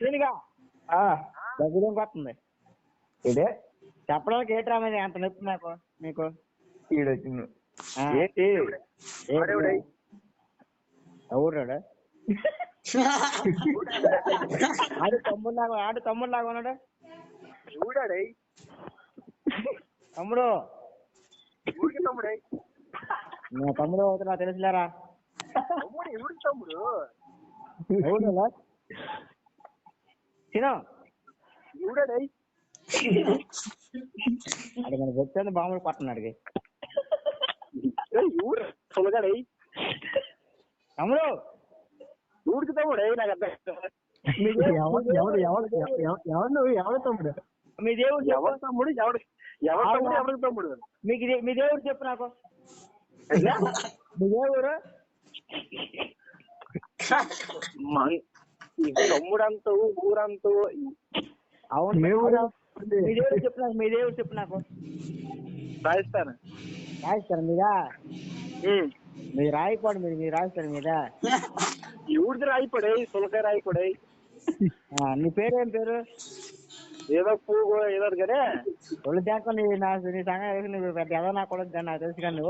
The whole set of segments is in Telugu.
సీనిగా దగ్గరేం వస్తుంది ఇదే చెప్పడానికి ఏంటి రామది అంత నొప్పి నాకు మీకు ఈడొచ్చింది ఏంటి ఎవరు ఆడు తమ్ముడు లాగా ఉన్నాడు తమ్ముడు నా తమ్ముడు అవుతున్నా తెలుసులేరా తిను అది మనకి వచ్చేది బాంబులు పట్టున్నాడు తమ్ముడు ఊరికి తమ్ముడు నాకు ఎవరు తమ్ముడు మీ దేవుడు ఎవరు తమ్ముడు ఎవరికి తమ్ముడు మీ దేవుడు చెప్పు నాకు మీ దేవుడు తమ్ముడు అంతా ఊరంతా అవును మీ దేవుడు చెప్పు నాకు మీ దేవుడు చెప్పు నాకు రాజస్థాన్ మీదా మీరు రాయిపోడు మీరు రాజస్థాన్ మీద ఎవరిది రాయిపడే సులకాయ రాయిపడే నీ పేరు ఏం పేరు ఏదో పువ్వు ఏదో కానీ ఒళ్ళు దేక నీ సంగతి నువ్వు పెద్ద ఏదో నాకు కూడా నాకు తెలుసు కానీ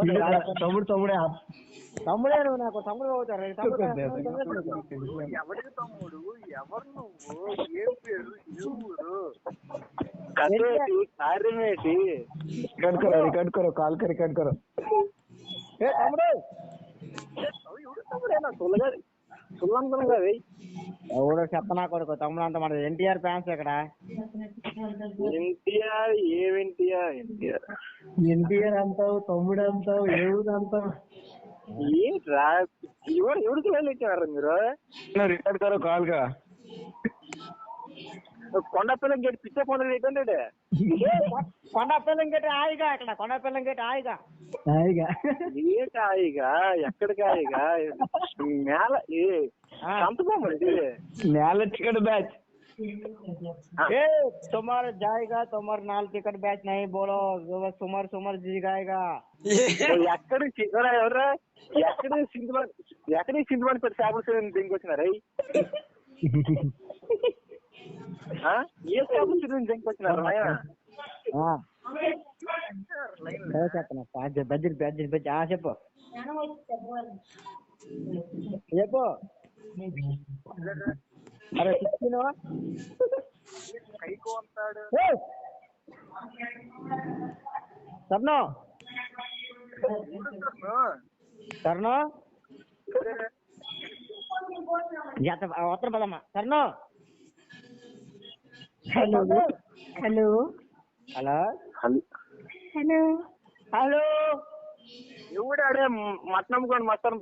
తమ్ముడే నువ్వు నాకు తమ్ముడు అవుతారు ఎవరికి తమ్ముడు ఎవరు నువ్వు ఏం పేరు ఊరు కార్యమేటి కట్టుకోరు కాల్ కరి కట్టుకోరు తమ్ముడు తమ్ముడేనా సుల్లంతం కదా ఎవడో చెప్పనా కొడుకు తమ్ముడు అంత మన ఎన్టీఆర్ ఫ్యాన్స్ ఇక్కడ ఎన్టీఆర్ ఎన్టీఆర్ అంటావు తమ్ముడు అంటావు ఎవరు అంటావు ఏంట్రా ఎవరికి వెళ్ళిచ్చారు మీరు రికార్డ్ కరో కాల్ కా కొండపిల్లం గేట్ పిచ్చ పొందలు ఏంటంటే కొండపిల్లం గేట్ హాయిగా అక్కడ కొండపిల్లం గేట్ హాయిగా ఏంటి హాయిగా ఎక్కడికి హాయిగా నేల సంతకోమండి నేల టికెట్ బ్యాచ్ तुम्हारे जाएगा तुम्हारे नाल टिकट बैच नहीं बोलो सुमर जी गाएगा ఎక్కడి సింధుమాని పెట్టి చేపలు దింగి వచ్చినారా ఏ చేపలు దింగి వచ్చినారు బడ్జెట్ చెప్పు చెప్పు అరే సర్నో ఉత్తర పదమ్మా సర్నో hello hello hello hello hello ఎవడాడే మటన్ అమ్ముకోండి మటన్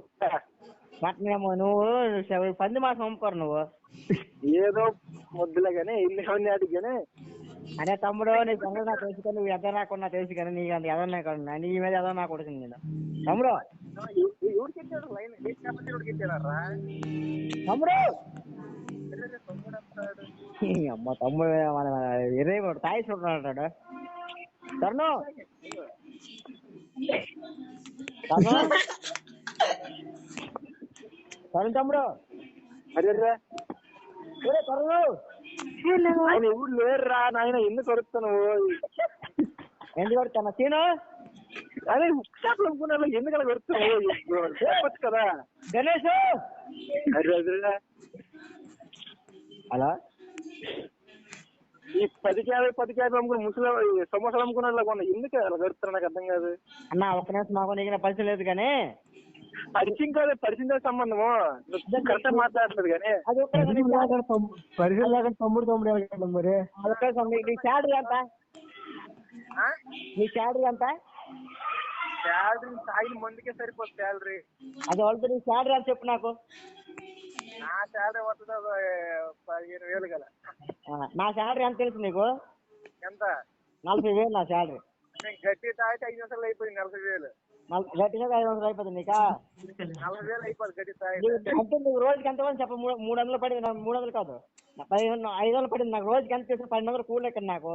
మటనేమో నువ్వు పంది మాసం అమ్ముకోరు నువ్వు ఏదో ముద్దులే కానీ ఇల్లు అడిగి కానీ అదే తమ్ముడు నీ సంగతి నాకు తెలుసు కానీ నువ్వు ఎద రాకుండా తెలుసు కానీ నీకు అంత ఎదన్నా కాకుండా నీ మీద ఎదో నాకు కొడుతుంది నేను తమ్ముడు తమ్ముడు అమ్మ తమ్ముడు మన ఇరవై తాయి చూడంటాడు తరుణు తరుణ్ తమ్ముడు అదే తరుణు ఆయన ఎవరు లేరురా నాయన ఎందుకు కొడుతున్నావు ఎందుకు కొడుతున్నా సీను అదే చేపలు అనుకున్నా ఎందుకు అలా కొడుతున్నావు చెప్పచ్చు కదా గణేష్ అదే హలో ఈ 10 అమ్ముకుని ముసలి సమోసాలు అమ్ముకున్నా కొన్నా ఎందుకు అలా కొడుతున్నా నాకు అర్థం కాదు అన్న ఒక్క నిమిషం మాకు నీకు పరిచయం లేదు కానీ పరిచయం కాదు పరిచయం సంబంధము కరెక్ట్ మాట్లాడలేదు కానీ పరిచయం లేక తమ్ముడు మరి నీ శాలరీ ఎంత నీ శాలరీ ఎంత శాలరీ తాగిన మందికే సరిపోతుంది శాలరీ అది వాళ్ళతో నీ శాలరీ అని చెప్పు నాకు నా శాలరీ వస్తుంది 15,000 గల నా శాలరీ ఎంత తెలుసు నీకు ఎంత 40,000 నా శాలరీ గట్టి తాగితే 5 నిమిషాలు అయిపోయింది 40,000 గట్టిగా 500 అయిపోతుంది నీకా 40,000 అయిపోతుంది గట్టి తాగి అంటే నువ్వు రోజుకి ఎంతమంది చెప్ప 300 పడింది నాకు 300 కాదు 500 పడింది నాకు రోజుకి ఎంత చేసిన 1200 కూలి ఎక్కడ నాకు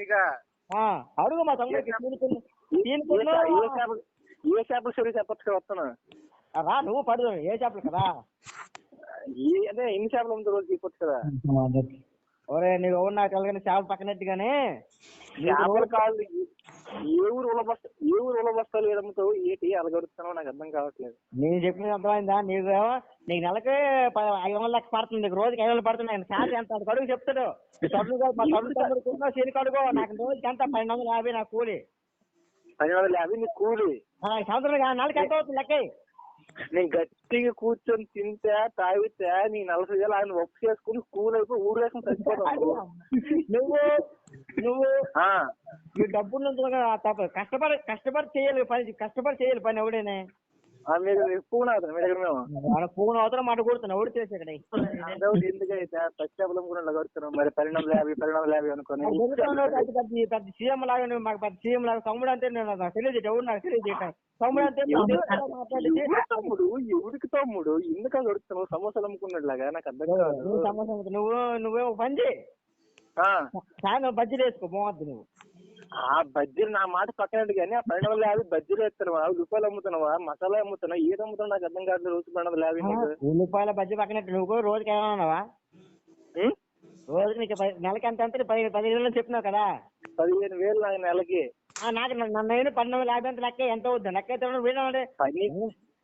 ఇక అడుగు మా తమ్ముడికి ఏ చేపలు సరి చెప్పచ్చు వస్తాను రా నువ్వు పడు ఏ చేపలు కదా అదే ఎన్ని చేపలు అమ్ముతారు రోజు చెప్పొచ్చు కదా. ఒరే నీకు ఎవరు నాకు తెలియని చేప పక్కనట్టుగానే చేపలు కాదు, ఏ ఊరు ఉల బస్తాలు ఏదమ్ముతావు ఏంటి అలా గడుపుతున్నావు నాకు అర్థం కావట్లేదు. నేను చెప్పినది అర్థమైందా? నీకు నెలకి 500 లెక్క పడుతుంది, నీకు రోజుకి 500 పడుతున్నాయి. శాలరీ ఎంత అది కడుగు చెప్తాడు. మా తమ్ముడు సీని కడుగో, నాకు రోజుకి ఎంత 1250 నాకు కూలి. 1250 నీ కూలి? సంవత్సరం నెలకి ఎంత అవుతుంది లెక్క? నేను గట్టిగా కూర్చొని తింటే తాగితే నీ 40,000 ఆయన ఒప్పు చేసుకుని స్కూల్ అయిపోయి ఊరు వేసుకుని చచ్చిపోతావు. నువ్వు ఈ డబ్బులు కష్టపడి చేయాలి పని ఎవడేనే. మీరు ఫోన్ అవుతాను మీ దగ్గర మేము ఫోన్ అవుతాం మాట కొడుతున్నా ఎవడు చేసి ఇక్కడ ఎందుకైతే పచ్చాపలం కూడా కడుతున్నాం మరి 1250 అనుకోని పెద్ద సీఎం లాగా మాకు పెద్ద సీఎం లాగా తమ్ముడు అంటే నేను తెలియజేయటం ఎవరు నాకు తెలియజేయటం. తమ్ముడు అంటే తమ్ముడు ఎవరికి తమ్ముడు ఎందుకు కడుతున్నావు? సమోసాలు అమ్ముకున్నాడు లాగా నాకు అర్థం కాదు. సమస్య నువ్వే పని చేయి, సాయంత్రం బజ్జీలు వేసుకో బాగుంది. నువ్వు ఆ బజ్జీలు నా మాట పక్కనట్టు కానీ ఆ 1250 బజ్జీలు వేస్తున్నావా, రూపాయలు అమ్ముతున్నావా, మసాలా అమ్ముతున్నావా, ఏది అమ్ముతున్నావు నాకు అర్థం కాదు. రోజు 1250 రూపాయల బజ్జీ పక్కనట్టు నువ్వు రోజుకి ఏమైనా ఉన్నావా? రోజుకి నీకు నెలకి ఎంత అంటే 15,000 చెప్పినావు కదా. 15,000 నాకు నెలకి. నాకు నన్ను 1250 అంత లెక్క ఎంత అవుతుంది? లెక్క అయితే వీడండి.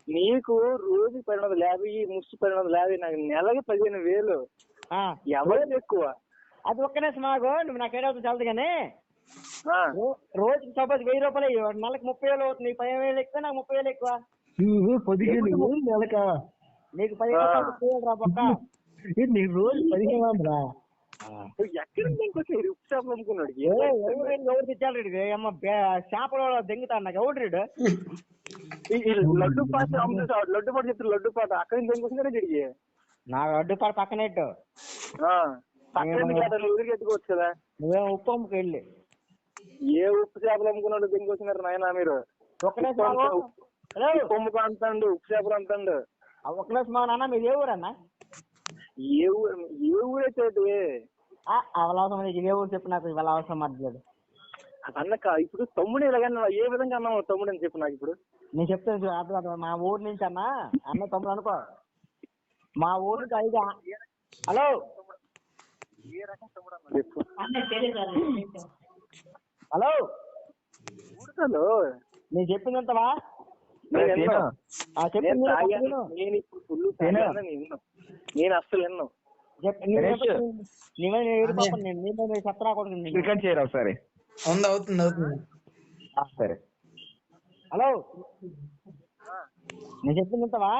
నీకు రోజు 1250 ముసు 1250, నాకు నెలకి 15,000. ఎవరు ఎక్కువ? అది ఒక్కనే మాకు నువ్వు నాకు ఏడవుతుంది చల్లదు కానీ రోజుకి సపోజ్ 1000 రూపాయలు నెలకి 30,000 అవుతుంది. 15,000 ఎక్కువ, నాకు 30,000 ఎక్కువ. నెలక నీకు 15,000 రా పక్క. నీకు రోజు 15,000 ఎక్కడ ఉప్పు చేపలు అమ్ముకున్నాడు? ఎవరు తెచ్చాడు అమ్మ చేపలు దెంగుతాడు నాకు ఎవడు రీడు. లడ్డు పాట అమ్ముతాడు, లడ్డు పాట చెప్తాడు, లడ్డు పాట అక్కడ నుంచి దెంగుతున్నాడే తిరిగి. నాకు లడ్డు పాట పక్కనట్టు ఊరికి ఎత్తుకోవచ్చు కదా. నువ్వేం ఉప్పు అమ్ముకు వెళ్ళి ఏ ఉప్పు చేపలు అమ్ముకున్నాడు దెంగొచ్చినారు నాయన మీరు? ఒక్కనే ఉప్పు అంతండు, ఉప్పు చేపలు అంతండు. ఒక్కనే మా నాన్న మీరు ఏ ఊరన్నా? ఏ ఊరైతే అవసరం ఏ ఊరు చెప్పు నాకు. ఇవాళ అవసరం మాట్లాడు అన్నక. ఇప్పుడు తమ్ముడు ఇలాగన్నా ఏ విధంగా అన్నావు తమ్ముడు అని చెప్పు నాకు. ఇప్పుడు నేను చెప్తాను మా ఊరు నుంచి అన్న తమ్ముడు అనుకో. మా ఊరు నుంచి 5. హలో హలో హలో నేను చెప్పిందంతవా? నేను అస్సలు ఎన్నో చెప్తా కూడా ఒకసారి అవుతుంది. సరే హలో నేను చెప్పిందంతవా?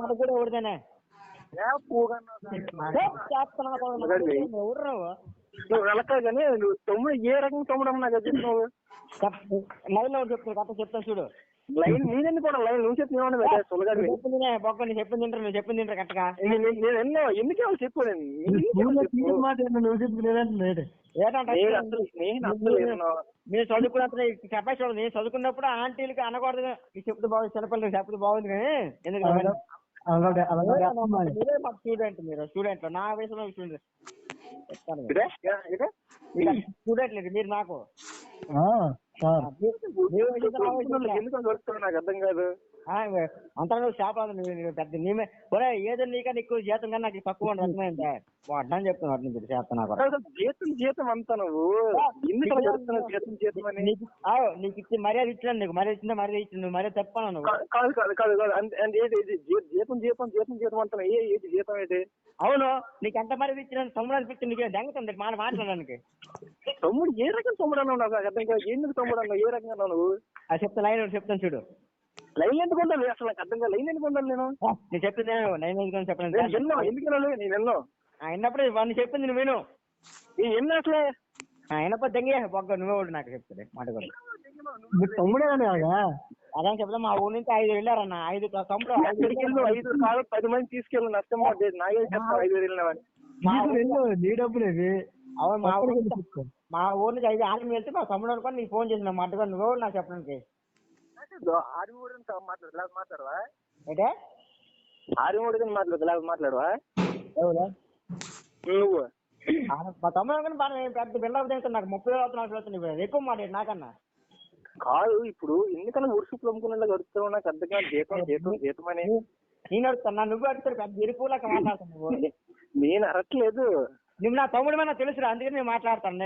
మనకు కూడా ఎవరిదేనే నువ్వు వెళ్ళకాదు కానీ నువ్వు తమ్ముడు ఏ రకం తమ్ముడు అమ్మా నాకు చెప్తున్నావు? లైన్ లో చెప్తాను కథ చెప్తాను చూడు. లైన్ నేనెందుకు కూడా లైన్ నువ్వు చెప్తున్నావు నువ్వు చెప్పింది కరెక్ట్గా. నేను ఎన్నో ఎందుకే చెప్పు. నేను చదువుకున్నప్పుడు చెప్పాలి చూడదు. నేను చదువుకున్నప్పుడు ఆంటీలకి అనకూడదు ఈ చెప్తూ బాగుంది, చిన్నపిల్లలకి చెప్తూ బాగుంది కానీ ఎందుకు స్టూడెంట్ మీరు స్టూడెంట్ నా వయసులో స్టూడెంట్ లేదు మీరు నాకు. నాకు అర్థం కాదు. అంతా నువ్వు చేపలు పెద్ద నీమే ఏదో నీకన్నా నీకు జీతం కన్నా నాకు తక్కువ అర్థమైందా? అడ్డం చెప్తున్నావు నుంచి చేస్తున్నా జీతం అంతా నువ్వు నీకు ఇచ్చి మర్యాద ఇచ్చినాను. నీకు మర్యాద ఇచ్చిందా? మర్యాద ఇచ్చింది నువ్వు మర్యాద చెప్పాను నువ్వు. కాదు కాదు కాదు కాదు జీతం జీతం జీతం జీతం అంతా ఏది జీతం ఏంటి? అవును నీకు ఎంత మర్యాద ఇచ్చిన తమ్ముడు అనిపించింది నీకు దెంగతుంది మాట్లాడడానికి. తమ్ముడు ఏ రకం తమ్ముడు అన్నావు నాకు అర్థం కాదు. ఎందుకు తమ్ముడు అన్నావు? ఏ రకంగా అన్నావు నువ్వు? అది చెప్తా లైన్ చెప్తాను చూడు. లైన్ ఎందుకు ఉండాలి అసలు నాకు అర్థం కాదు. లైన్ ఎందుకు ఉండాలి? నేను చెప్పింది లైన్ ఎందుకు చెప్పలేదు. ఎందుకు నేను ఎన్నో అయినప్పుడు వాడిని చెప్పింది నువ్వు విను. ఎన్నో అసలే అయినప్పుడు దెంగే బొగ్గ నువ్వే ఒకటి నాకు చెప్తుంది మాట కూడా. తమ్ముడే అదే చెప్తా మా ఊరి నుంచి 5 వెళ్ళారన్న. 5 తమ్ముడు 5 కాదు 10 మంది తీసుకెళ్ళి నష్టం నాగే చెప్తాను. 5 వెళ్ళినవని నీ డబ్బులేవి. అవును మా ఊరి నుంచి 5 ఆర్మీ వెళ్తే మా తమ్ముడు అనుకోని నీకు ఫోన్ చేసిన మాట నువ్వు నాకు చెప్పడానికి. మాట్లాడవా అంటే ఆర్మీ మాట్లాడవా నువ్వు? మా తమ్ముడు అనుకుని పెద్ద బిల్డప్ తింటాను. నాకు 30,000 అవుతున్నావు ఎక్కువ మాట నాకన్నా కాదు. ఇప్పుడు ఎందుకన్నా ఊరుసుపులు అమ్ముకునేలా గడుపుతావు నాకు అర్థం కాదు. జీతం జీతం జీతం అని నేను అడుగుతున్నా, నువ్వు అడుగుతాడు పెద్ద ఎరుపులాగా మాట్లాడుతాను నువ్వు. నేను అరట్లేదు. నువ్వు నా తమ్ముడు మన తెలుసురా, అందుకని నేను మాట్లాడతాను.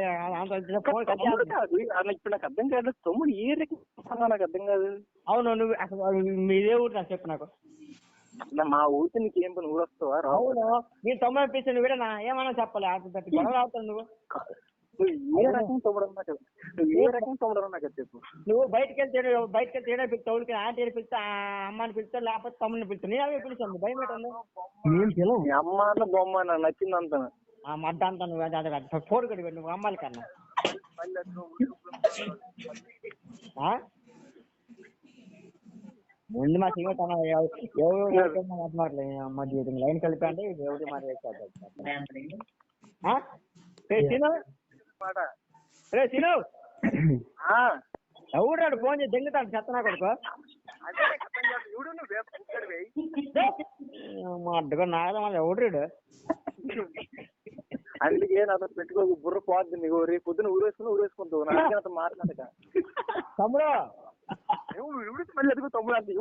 ఫోన్ కట్ తమ్ముడు చేస్తాను. కాదు అలా ఇప్పుడు నాకు అర్థం కాదు. తమ్ముడు ఏ రకం నాకు అర్థం కాదు. అవును, నువ్వు అసలు మీదే ఊరు నాకు చెప్పు నాకు. మా ఊరికి నీకేం పని, ఊరు వస్తావా? అవును, నేను తమ్ముడు అనిపిస్తే నువ్వు నా ఏమన్నా చెప్పాలి, అటు గొడవ ఆడుతావు నువ్వు. నువ్వు ఏ రకం తమ్ముడు నాకు, నువ్వు ఏ రకం తమ్ముడు నాకు చెప్పు. నువ్వు బయటకు వెళ్తే ఏదో పిలుస్తావు, ఊరికి ఆంటీని పిలుస్తా, అమ్మని పిలుస్తా, లేకపోతే తమ్ముడిని పిలుస్తా. నేను అవి పిలుస్తాను, భయం ఏంటండి? మీ అమ్మ అన్న బొమ్మ నాకు నచ్చింది అంత మడ్డ అంతా నువ్వు ఫోన్ కడిగి నువ్వు అమ్మాలి కన్నా. ముందు మా సింగట్ అన్న ఎవరు మాట్లాడలేదు, అమ్మ జీవితం లైన్ కలిపా అంటే ఎవరి మాట రే సీను, ఎవడాడు ఫోన్ చేసి దెంగుతాడు చెత్తనా కొడుకు. మా అడ్డుగా నాగ ఎవడాడు? అందుకే నాతో పెట్టుకోకు, బుర్ర పోద్ది నీకు. రేపు పొద్దున ఊరేసుకుంటావు నాతో మాట్లాడక. తమ్ముడు మళ్ళీ ఎదుగు తమ్ముడు అంటే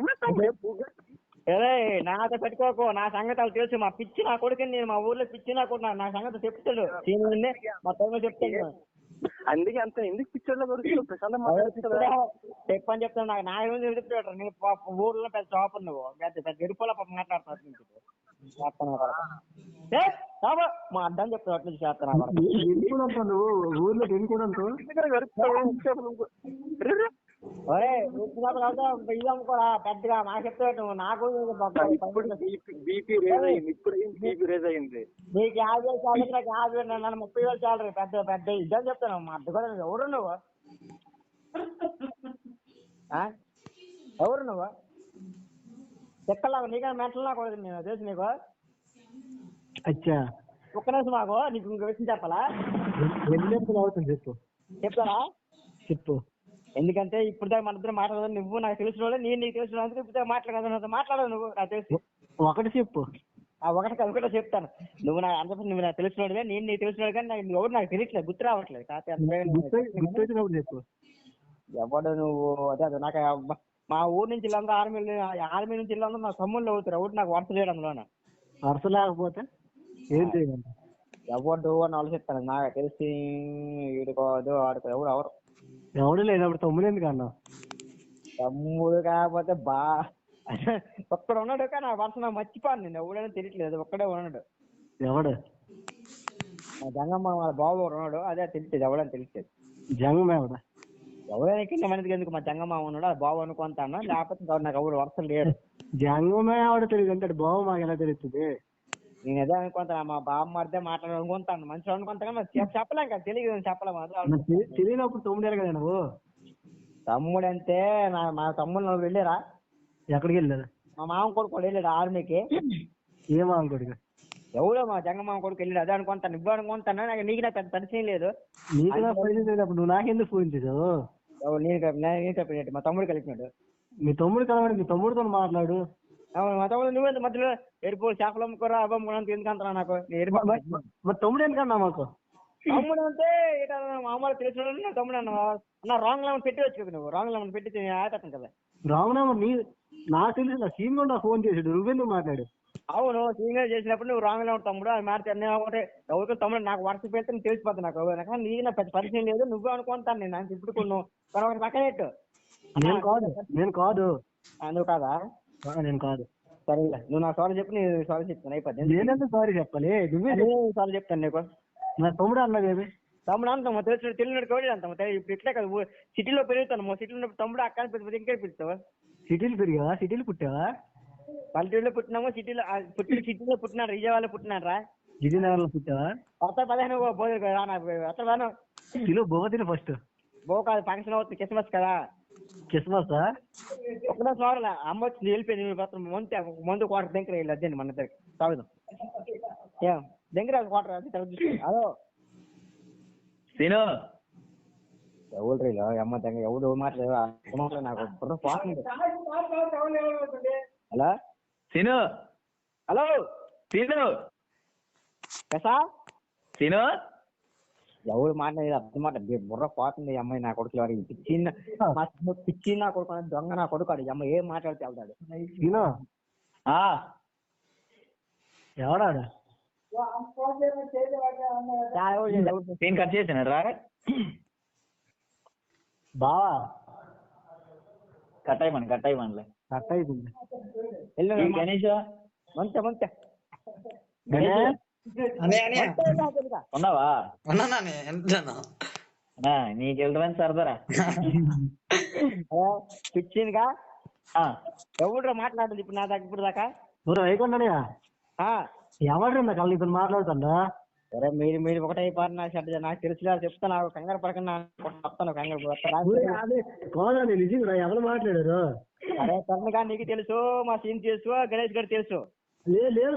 అరే నాతో పెట్టుకోకు, నా సంగతి తెలుసు. మా పిచ్చి నా కొడుకుని నేను మా ఊర్లో పిచ్చి నా కొడుకు నా సంగతి చెప్తాడు. మా తమ్ముడు చెప్తాడు. అందుకే అంత ఎందుకు పిక్చర్లో దొరుకుతావు? ప్రశాంతం చెప్పని చెప్తాను. నాకు నా ఏమైనా చెప్తాడు. నేను ఊర్లో పెద్ద షాప్ నువ్వు పెద్ద ఎరుపుల మాట్లాడుతున్నావు. మా అడ్డాన్ని చెప్తావు అట్లా చేస్తున్నా. నువ్వు ఊర్లో తెలుగుంటావు. ఇది అమ్ముకోరా పెద్దగా నాకు చెప్తాడు. నువ్వు నాకు బీపీ రేజ్ అయింది. ఇప్పుడు బీపీ రేజ్ అయింది. నీకు 50,000 చాలదు, నాకు 50,000, నన్ను 30,000 చాలరు. పెద్ద పెద్ద ఇద్దని చెప్తాను. మా అడ్డు కూడా ఎవరు నువ్వు? ఎవరు నువ్వు? చెక్కలాగా నీకన్నా మెంటల్ నాకు నేను తెలుసు నీకు. అచ్చా ఒక్క నిమిషం మాకు నీకు ఇంకో విషయం చెప్పాలా? అవుతుంది చెప్పు. చెప్తారా? చెప్పు. ఎందుకంటే ఇప్పుడు దాకా మన ఇద్దరు మాట్లాడదు. నువ్వు నాకు తెలిసిన వాళ్ళు, నేను నీకు తెలిసిన వాళ్ళు. ఇప్పుడు మాట్లాడదు నువ్వు నాకు తెలుసు. ఒకటి చెప్పు. ఒకటే చెప్తాను. నువ్వు నాకు అందరూ నువ్వు నాకు తెలిసినోడుగా, నేను నీకు తెలిసినోడు. కానీ నాకు ఎవరు నాకు తెలియట్లేదు, గుర్తు రావట్లేదు. గుర్తొచ్చినప్పుడు చెప్పు. ఎవడు నువ్వు? అదే నాకు మా ఊరు నుంచి ఇల్లంతా ఆర్మీ నుంచి ఇల్లంతా నా తమ్ముళ్ళు అవుతారు. ఎవరు నాకు వరుస చేయడం అందులోనే. వరుస లేకపోతే ఏం చేయాలి? ఎవడు అని ఆలోచిస్తాను. నాకు తెలిసి వీడుకోదు ఆడుకో ఎవరు ఎవడు లేనప్పుడు తమ్ముడు ఎందుకు అన్నావు? తమ్ముడు కాకపోతే ఒక్కడు ఉన్నాడు. కానీ ఆ వరుస నాకు మర్చిపోను. నేను ఎవడైనా తెలియట్లేదు. ఒక్కడే ఉన్నాడు. ఎవడు? మా జంగమ్మ వాళ్ళ బాబు ఉన్నాడు. అదే తెలిసేది. ఎవడని తెలిసేది. జంగమ్మ ఎవడా? ఎవరైనా కింద మనకి ఎందుకు? మా జంగమ్మ ఉన్నాడు, అది బాబు అనుకుంటాను. లేకపోతే నాకు ఎవరు వరుస లేడు. జంగమ్మ ఎవడ తెలియదు అంటే బాబు మాకు ఎలా తెలుస్తుంది? నేను అదే అనుకుంటాను. మా బామ్మ అర్థే మాట్లాడాలనుకుంటాను. మంచిగా అనుకుంటాను. చెప్పలేం కదా, తెలియదు చెప్పలేము. తెలియనప్పుడు తమ్ముడు కదా నువ్వు. తమ్ముడు అంటే మా తమ్ముడు నువ్వు వెళ్ళారా? ఎక్కడికి వెళ్ళారు? మా మామ కొడుకు వెళ్ళాడు ఆర్మీకి. ఏ మామ కొడుకు? ఎవడో మా జంగమామ కొడుకు వెళ్ళాడు. అదే అనుకుంటాను. ఇవ్వ అనుకుంటాను. నీకు నాకు పెద్ద పరిచయం లేదు. నీకు నా పరిచయం లేనప్పుడు నువ్వు నాకెందుకు ఫోన్ చేసావు? నేను చెప్పినట్టు మా తమ్ముడు కలిపినాడు. మీ తమ్ముడు కలవాడు, మీ తమ్ముడితో మాట్లాడు. మా తమ్ముడు నువ్వెంత మధ్యలో ఎరుపు చేపలు అమ్ముకోరా అవ్వమ్ముకోవడానికి ఎందుకంటున్నా? నాకు మరి తమ్ముడు ఎందుకన్నా మాకు? తమ్ముడు అంటే మామూలు తెలిసిన తమ్ముడు అన్న రాంగ్ నెంబర్ పెట్టి వచ్చు. నువ్వు రాంగ్ నెంబర్ పెట్టి ఆడతాను కదా. రాంగ్ నెంబర్ నాకు తెలిసి సీన్ కూడా ఫోన్ చేసాడు. నువ్వెందుకు మాట్లాడు? అవును, సీనియర్ చేసినప్పుడు నువ్వు రాంగ్ నెంబర్ తమ్ముడు అది మారితే ఎవరికో తమ్ముడు నాకు వరుస పెడితే నీకు తెలిసిపోతుంది. నాకు నీకు నా పెద్ద పరిచయం లేదు. నువ్వు అనుకుంటాను. నేను నాకు ఇప్పుడు నువ్వు పక్కన పెట్టు. నేను కాదు. నువ్వు కాదా? నేను కాదు. సరేలే, నువ్వు నా సారీ చెప్పి నేను సారీ చెప్తాను. అయిపోద్ది. నేనంతా సారీ చెప్పాలి. నువ్వే సారీ చెప్తాను నీకు. నా తమ్ముడు అన్నది తమ్ముడు అంటాము తెలిసినట్టు కోడి అంటాము. ఇప్పుడు ఇట్లే కదా సిటీలో పెరుగుతాను. సిటీలో తమ్ముడు అక్క పెద్ద ఇంకా పిలుస్తావా? సిటీలు పెరిగావా? సిటీలు పుట్టావా? పల్లెటూరులో పుట్టినాము. సిటీలో పుట్టినాడు. విజయవాడలో పుట్టినాడు రా. విజయనగరంలో పుట్టావా? 15 కిలో బోవ తిన ఫస్ట్. బో కాదు, ఫంక్షన్ అవుతుంది. క్రిస్మస్ కదా. క్రిస్మస్ ఒకటే సార్ అమ్మ వచ్చింది వెళ్ళిపోయింది. ముందు క్వార్టర్ దగ్గర వెళ్ళి అదే మన దగ్గర తాగుదాం. దగ్గర క్వార్టర్ అదో సీను ఎవరు అమ్మ దగ్గర ఎవరు మాట్లాడు నాకు పోతుంది. హలో సీను. హలో సీను. కసా సీను ఎవరు మాట్లాడేది అర్థం మాట బుర్ర పోతుంది. అమ్మాయి నా కొడుకు పిచ్చి నా కొడుకు దొంగ నా కొడుకు. అమ్మ ఏం మాట్లాడితే వెళ్తాడు. ఎవడాడు? నేను కట్ చేసాను రా బావా కట్ అయ్యమనిలే కట్ అయిపోయింది. గణేష్ మంచి మంచి ఉన్నావా? ఉన్నానా ఎంతనా నీకు వెళ్ళమని సరదరా పిచ్చిందిగా ఎవరు మాట్లాడుతుంది ఇప్పుడు నా దగ్గర ఇప్పుడు దాకా ఊరు అయిపోయినాయా? ఎవరు కళ్ళు ఇతను మాట్లాడుతుందా? సరే మీరు ఒకటే అయిపోయారు నాకు తెలుసులే చెప్తా. నాకు కంగారు పడకుండా చెప్తాను కంగారు కాదండి నిజంగా ఎవరు మాట్లాడారు? అరే తరుణ్గా నీకు తెలుసు, మా సీన్ తెలుసు, గణేష్ గారు తెలుసు. లేదు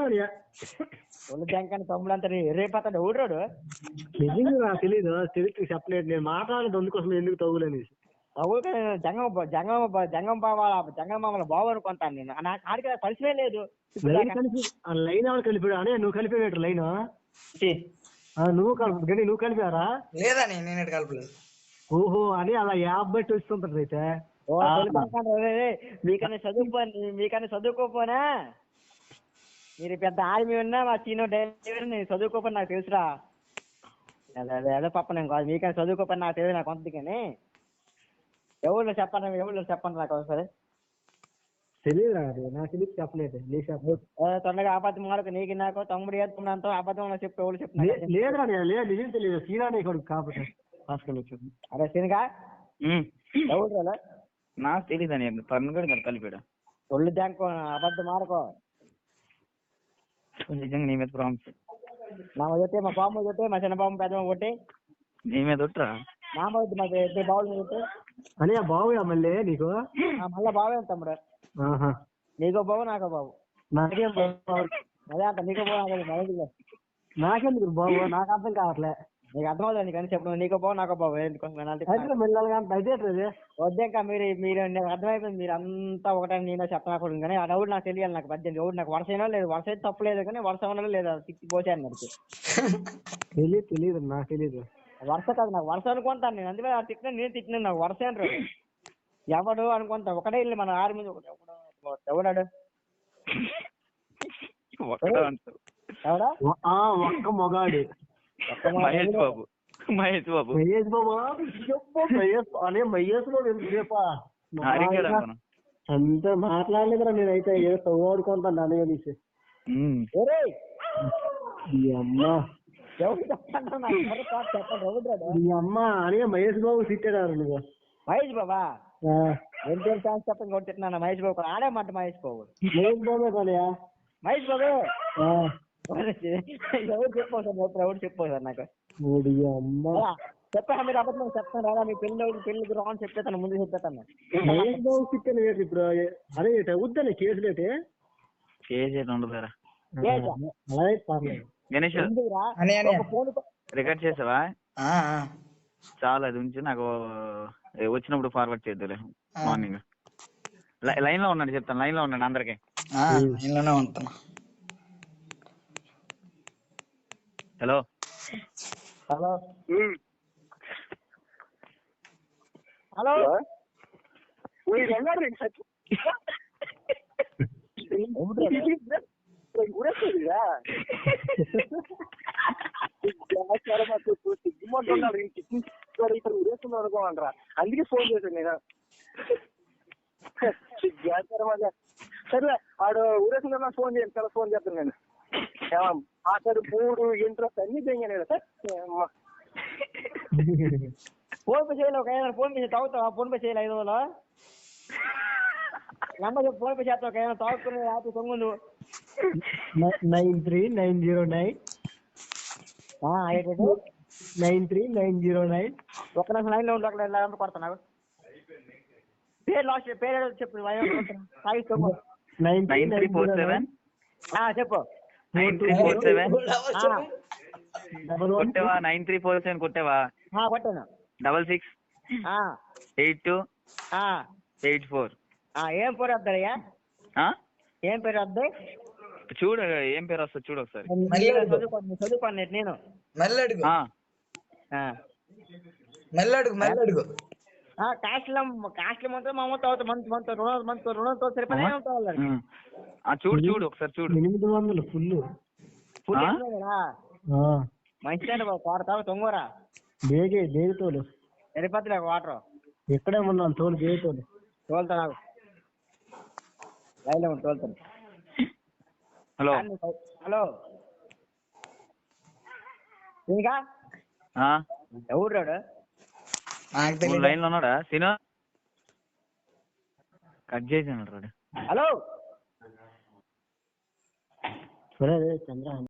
ఒళ్ళు జంకాని తమ్ముడు అంతా రేపతాడు ఊడ్రాడు. నిజంగా నాకు తెలీదు, చెప్పలేదు. నేను మాట్లాడలేదు అందుకోసం ఎందుకు తగులని జంగమామల బావు అనుకుంటాను నేను. నాకు ఆడికి పరిచయమే లేదు. లైన్ ఎవరు కలిపాడు అనే? నువ్వు కలిపేట లైన్ నువ్వు కలిపారా? లేదని నేను కలపలేదు. ఓహో అని అలా యాప్ బట్టి వస్తుంటారు అయితే. మీకన్నా చదువుకోపోనా? మీరు పెద్ద ఆర్మీ ఉన్నా మా చీనో డ్రైవర్ నేను చదువుకోపని నాకు తెలుసురా. అదే పప్ప నేను కాదు, మీకన్నా చదువుకోపని నాకు తెలియదు. నాకు కొంత కానీ ఎవరు చెప్పండి నాకు ఒకసారి. తెలియదు నాకు తెలియదు, చెప్పలేదు. తొందరగా అబద్ధం మారకు నీకు నాకు తమ్ముడు ఏతుకున్నంత అబద్ధం చెప్పి ఎవరు చెప్పిన లేదురా లేదు నిజం తెలియదు. సీనానే కొడుకు కాబట్టి అరే సీనిగా ఎవరు నాకు తెలీదని తరుణ్ కలిపాడు. ఒళ్ళు జాంకో అబద్ధం మారకో. నిజంగా నీ మీద ప్రామిస్. నా ఒకటి మా బాబు ఒకటి, మా చిన్న బాబు పెద్ద ఒకటి, నీ మీద ఒట్టురా. నా మొదటి మా ఇద్దరు బాబులు ఒకటి అని బావుయా మళ్ళీ నీకు మళ్ళా బాబే తమ్ముడు. నీకో బాబు నాకో బాబు. నాకేం అదే అంట నీకో బాబు నాకెందుకు బాబు? నాకు అర్థం కావట్లే. నీకు అర్థమవుతుంది నీకని చెప్పను. నీకో బాబు నాకో బాబు వద్దాక మీరు నాకు అర్థమైపోయింది. మీరు అంతా ఒకటే నేను చెప్పనకూడదు కానీ ఆ డౌట్ నాకు తెలియాలి. నాకు 18 ఎవరు నాకు వరుస అయినా లేదు, వరుస అయితే తప్పలేదు కానీ వరుస అయినా లేదా తిప్పి పోసాను. నాకు తెలియదు నాకు తెలియదు. వరుస కాదు నాకు వరుస అనుకుంటాను నేను. అందుకే తిట్టినా నేను తిట్టినా నాకు వరుస అంటారు. ఎవడు అనుకుంటా ఒకటే వెళ్ళి మన ఆరు మీద ఎవడాడు ఎవడా ఒక్క మొగాడు మహేష్ బాబు అనే మహేష్ బాబు ఎంతసేపా అంత మాట్లాడలేదురా. నేనైతే ఏదో తవ్వాడుకుంటాను అనేసి ఈ అమ్మ అని మహేష్ బాబు తిట్టాడు. నువ్వు మహేష్ బాబా ఏం ఛాన్స్ చెప్పండి కొట్టినా మహేష్ బాబు ఆడేమంట. మహేష్ బాబే కొనయా మహేష్ బాబు ఎవరు చెప్పు సార్ నాకు చెప్పా. మీరు అబద్ధం చెప్తాను రాదా? మీ పెళ్లికి రాని చెప్పేస్తాను, ముందు చెప్పేస్తాను. మహేష్ బాబు తిట్టాను ఇప్పుడు. అదే వద్దని కేసులు అయితే ఉండదురా. గణేష్ రికార్డ్ చేసావా? చాలా అది ఉంచి నాకు వచ్చినప్పుడు ఫార్వర్డ్ చేద్దులే. మార్నింగ్ లైన్ లో ఉన్నాడు చెప్తాను. లైన్ లో ఉన్నాడు అందరికి. హలో హలో హలో అనుకోమంటారా? అందుకే ఫోన్ చేశాను నేను. సరే వాడు ఊరేసుకున్నా ఫోన్ చేయండి సార్. ఫోన్ చేస్తాను నేను. అసలు 3 ఇంట్రెస్ట్ అన్ని దిగాను సార్. ఫోన్ పే చేయలేవు. ఫోన్ పే తాగుతావా? ఫోన్ పే చేయలే 500 నెంబర్ ఫోన్ పే చేస్తావు. తాగుతున్నా హ్యాపీ తొంగు 93909 93909. ఒక్క నిమిషం లైన్ లో ఉండి అక్కడ నెంబర్ కొడతాను. పేరు లాస్ట్ పేరు చెప్పు. 9347 చెప్పు. 9347 కొట్టేవా? 9347 కొట్టేవా? కొట్టాను. 668284. ఏం పేరు వద్దయ్యా? ఏం పేరు వద్దు? చూడు ఏం పేరు వస్తుంది చూడు ఒకసారి. చదువుకోండి నేను. మెల్లడుగు కాస్ట్లీ మొత్తం మా మొత్తం అవుతుంది మంత్ రుణంతో సరిపోయినా అవుతాయి చూడు చూడు ఒకసారి చూడు 800 ఫుల్ కదా మంచిదండి కోరతావు తొంగోరా బేగి తోలు సరిపోతులే వాటర్ ఎక్కడే ఉన్నాను తోలు బేగి తోలు తోలుతా నాకు లైన్లో తోలుతాను. హలో హలో ఇంకా ఎవరు రాడు నాకు తెలియదు. లైన్ లో ఉన్నాడా సీను? కట్ చేసాను రాడు. హలో సరే చంద్ర